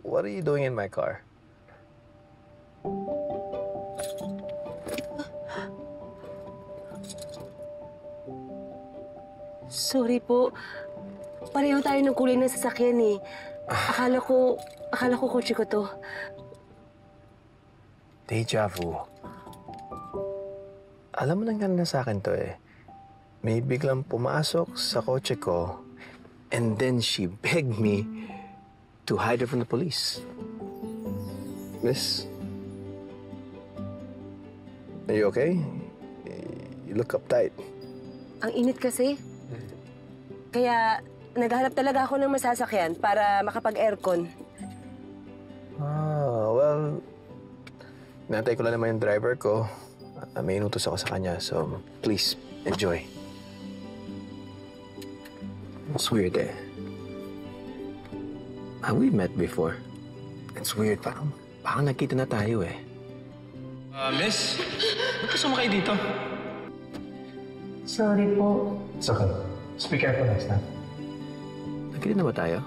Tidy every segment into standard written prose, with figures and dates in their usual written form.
What are you doing in my car? Sorry po. Pareho tayo ng kulay ng sasakyan eh. Akala ko kotse ko to. Deja vu. Alam mo nangyari na sa akin to eh. May biglang pumasok sa kotse ko and then she begged me to hide her from the police. Miss? Are you okay? You look uptight. Ang init kasi. Kaya naghahanap talaga ako ng masasakyan para makapag-aircon. Well, natay ko lang naman yung driver ko. May inutos ako sa kanya, so please, enjoy. It's weird eh. We met before. It's weird, parang nagkita na tayo eh. Miss? Ba't ka sumakay dito? Sorry po. It's okay. Just be careful next time. Nagkita na ba tayo?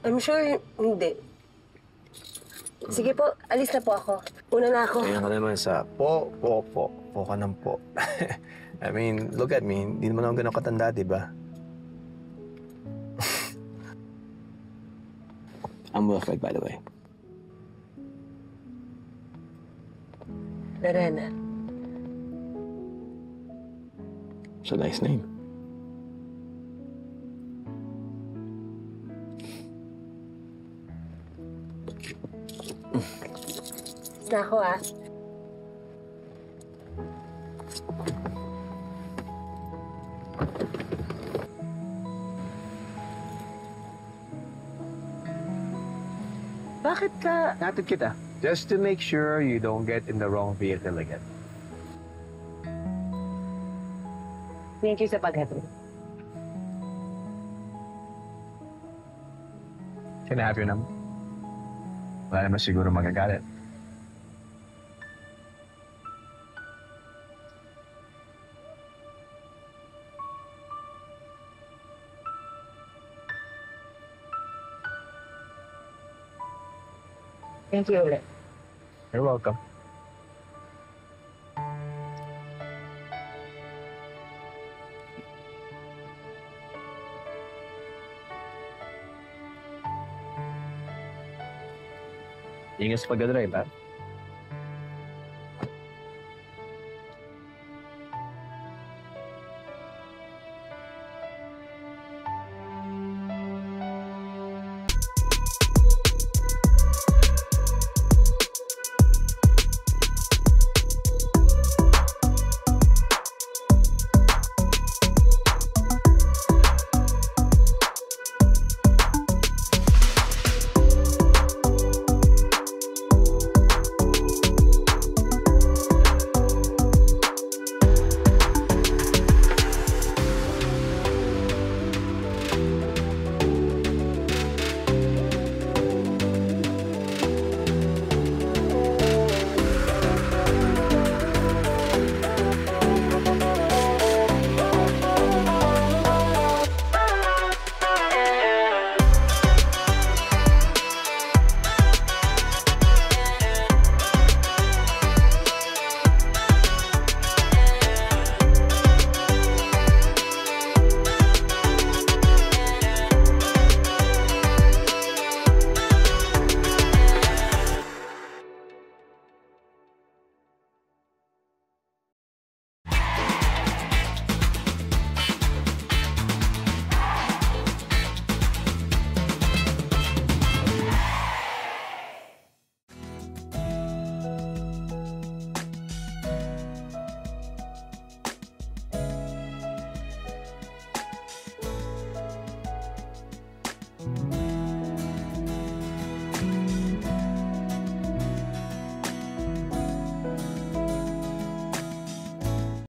I'm sure hindi. Sige po, alis na po ako. Una na ako. Kaya ka naman sa po ka ng po. I mean, look at me. Hindi naman ako ganun katanda, di ba? I'm Wilfred, by the way. Lorena. It's a nice name. Na ako ah. Bakit ka... Hatid kita. Just to make sure you don't get in the wrong vehicle again. Thank you sa paghatid. Can I have your number? Wala naman siguro magagalit. Thank you ulit. You're welcome. Ingat sa pag-drive, ha?